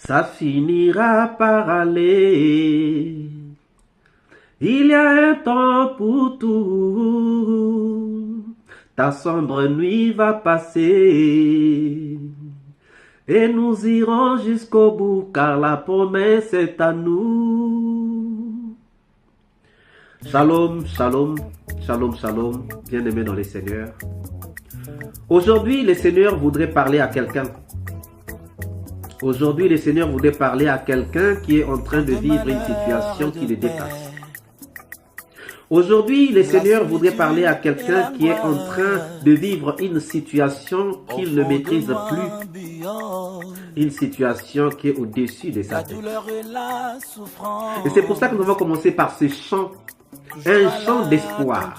Ça finira par aller. Il y a un temps pour tout. Ta sombre nuit va passer. Et nous irons jusqu'au bout, car la promesse est à nous. Shalom, shalom, shalom, shalom, bien-aimés dans les Seigneurs. Aujourd'hui, le Seigneur voudrait parler à quelqu'un. Aujourd'hui, le Seigneur voudrait parler à quelqu'un qui est en train de vivre une situation qui le dépasse. Aujourd'hui, le Seigneur voudrait parler à quelqu'un qui est en train de vivre une situation qu'il ne maîtrise plus. Une situation qui est au-dessus de sa tête. Et c'est pour ça que nous allons commencer par ce chant. Un chant d'espoir.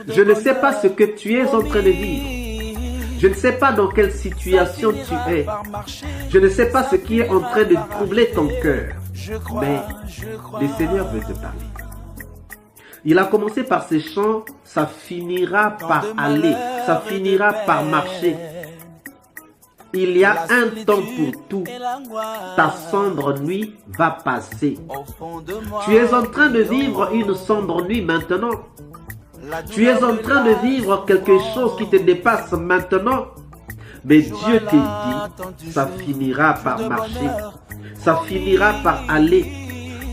Je ne sais pas ce que tu es en train de vivre. Je ne sais pas dans quelle situation tu es. Je ne sais pas ce qui est en train de troubler ton cœur. Mais le Seigneur veut te parler. Il a commencé par ces chants, ça finira par aller, ça finira par marcher. Il y a un temps pour tout. Ta sombre nuit va passer. Tu es en train de vivre une sombre nuit maintenant. Tu es en train de vivre quelque chose qui te dépasse maintenant. Mais Dieu te dit, ça finira par marcher. Ça finira par aller.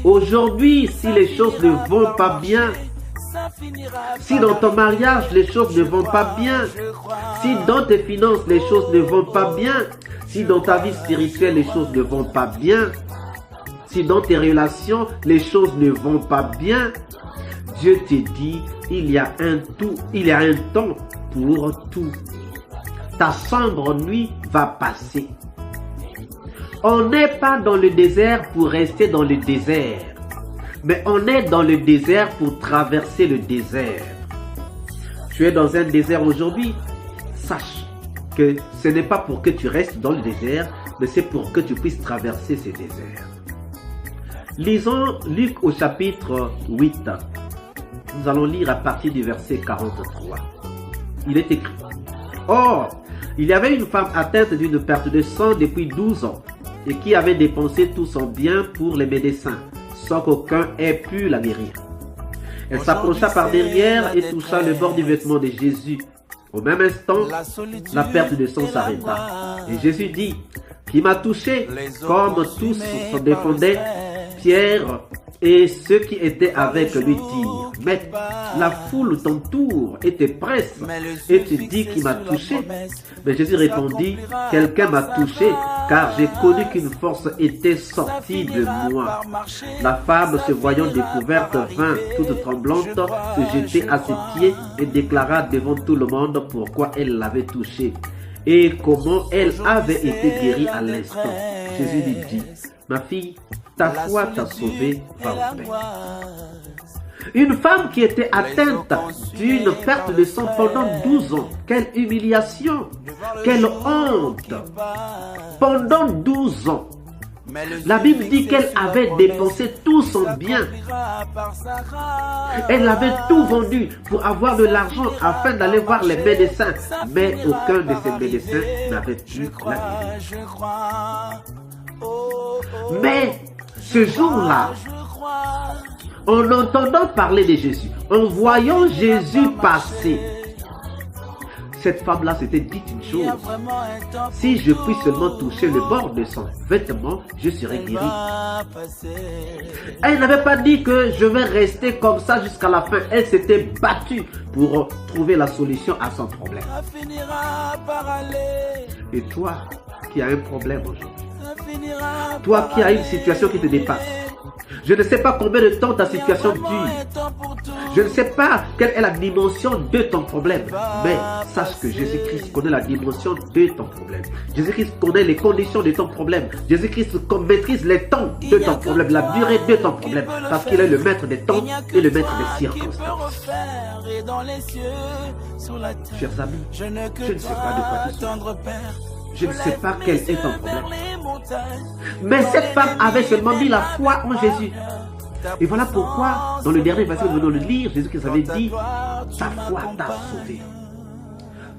Aujourd'hui, si les choses ne vont pas bien, si dans ton mariage les choses ne vont pas bien, si dans tes finances les choses ne vont pas bien, si dans ta vie spirituelle les choses ne vont pas bien, si dans tes relations les choses ne vont pas bien, Dieu te dit, il y a un temps pour tout. Ta sombre nuit va passer. On n'est pas dans le désert pour rester dans le désert, mais on est dans le désert pour traverser le désert. Tu es dans un désert aujourd'hui, sache que ce n'est pas pour que tu restes dans le désert, mais c'est pour que tu puisses traverser ce désert. Lisons Luc au chapitre 8. Nous allons lire à partir du verset 43. Il est écrit: Or, il y avait une femme atteinte d'une perte de sang depuis 12 ans et qui avait dépensé tout son bien pour les médecins, sans qu'aucun ait pu la guérir. Elle s'approcha par derrière et toucha le bord du vêtement de Jésus. Au même instant, la perte de sang s'arrêta. Et Jésus dit: Qui m'a touché? Comme tous se défendaient, Pierre et ceux qui étaient avec lui dirent: Maître, la foule t'entoure et te presse, et tu dis qui m'a touché. Mais Jésus répondit: Quelqu'un m'a touché, car j'ai connu qu'une force était sortie de moi. La femme, se voyant découverte, vint toute tremblante se jeter à ses pieds et déclara devant tout le monde pourquoi elle l'avait touché et comment elle avait été guérie à l'instant. Jésus lui dit: Ma fille, ta foi t'a sauvée, va en paix. Une femme qui était atteinte d'une perte de sang pendant 12 ans. Quelle humiliation! Quelle honte! Pendant 12 ans. La Bible dit qu'elle avait dépensé tout son bien. Elle avait tout vendu pour avoir de l'argent afin d'aller voir les médecins. Mais aucun de ces médecins n'avait pu la guérir. Mais ce jour-là, en entendant parler de Jésus, en voyant Jésus passer, cette femme-là s'était dit une chose: si je puis seulement toucher le bord de son vêtement, je serai guéri. Elle n'avait pas dit que je vais rester comme ça jusqu'à la fin. Elle s'était battue pour trouver la solution à son problème. Et toi qui as un problème aujourd'hui, toi qui as une situation qui te dépasse, je ne sais pas combien de temps ta situation dure. Je ne sais pas quelle est la dimension de ton problème. Mais sache que Jésus-Christ connaît la dimension de ton problème. Jésus-Christ connaît les conditions de ton problème. Jésus-Christ maîtrise les temps de ton problème, la durée de ton problème. Parce qu'il est le maître des temps et le maître des circonstances. Chers amis, je ne sais pas de quoi tu souffres. Je ne sais pas quel est ton problème. Mais cette femme avait seulement mis la foi en Jésus. Et voilà pourquoi, dans le dernier verset que nous venons de lire, Jésus-Christ avait dit: Ta foi t'a sauvé.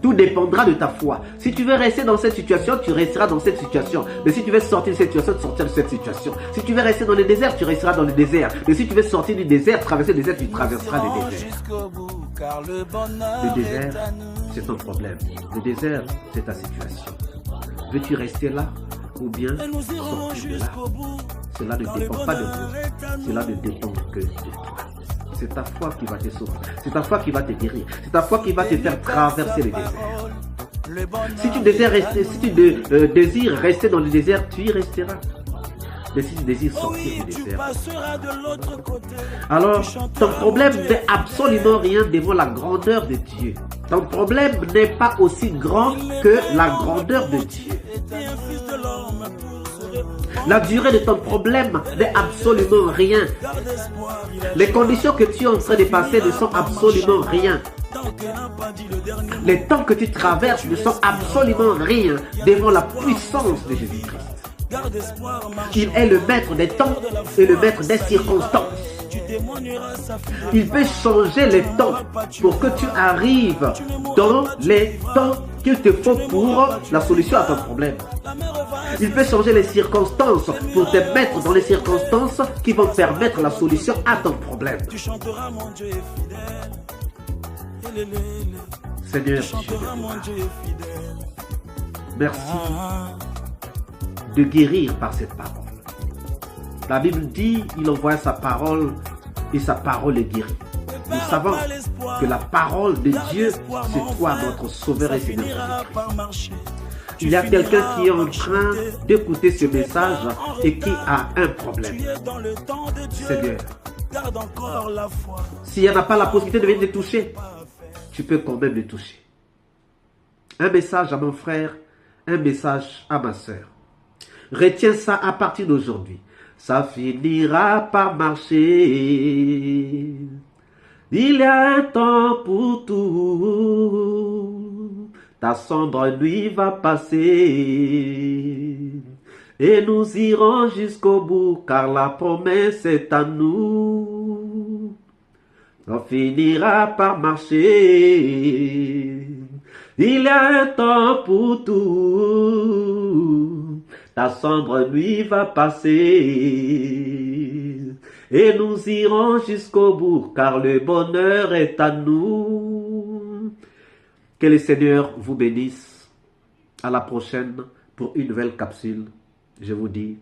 Tout dépendra de ta foi. Si tu veux rester dans cette situation, tu resteras dans cette situation. Mais si tu veux sortir de cette situation, tu sortiras de cette situation. Si tu veux rester dans le désert, tu resteras dans le désert. Mais si tu veux sortir du désert, traverser le désert, tu traverseras le désert. Le désert, c'est ton problème. Le désert, c'est ta situation. Veux-tu rester là ou bien sortir de là? Cela ne dépend pas de vous. Cela ne dépend que de toi. C'est ta foi qui va te sauver. C'est ta foi qui va te guérir. C'est ta foi qui va te faire traverser le désert. Si tu désires rester dans le désert, tu y resteras. Mais si tu désires sortir du désert, alors ton problème n'est absolument rien devant la grandeur de Dieu. Ton problème n'est pas aussi grand que la grandeur de Dieu. La durée de ton problème n'est absolument rien. Les conditions que tu es en train de passer ne sont absolument rien. Les temps que tu traverses ne sont absolument rien devant la puissance de Jésus-Christ. Il est le maître des temps et le maître des circonstances. Il peut changer les temps pour que tu arrives dans les temps qu'il te faut pour la solution à ton problème. Il peut changer les circonstances pour te mettre dans les circonstances qui vont permettre la solution à ton problème. Seigneur, merci de guérir par cette parole. La Bible dit, il envoie sa parole et sa parole est guérie. Nous savons que la parole de Dieu, c'est toi, notre Sauveur et Seigneur Jésus-Christ. Il y a quelqu'un qui est en train d'écouter ce message et qui a un problème. Seigneur, s'il n'y en a pas la possibilité de venir te toucher, tu peux quand même le toucher. Un message à mon frère, un message à ma soeur. Retiens ça à partir d'aujourd'hui. Ça finira par marcher. Il y a un temps pour tout. Ta sombre nuit va passer. Et nous irons jusqu'au bout, car la promesse est à nous. Ça finira par marcher. Il y a un temps pour tout. Ta sombre nuit va passer. Et nous irons jusqu'au bout, car le bonheur est à nous. Que le Seigneur vous bénisse. À la prochaine pour une nouvelle capsule. Je vous dis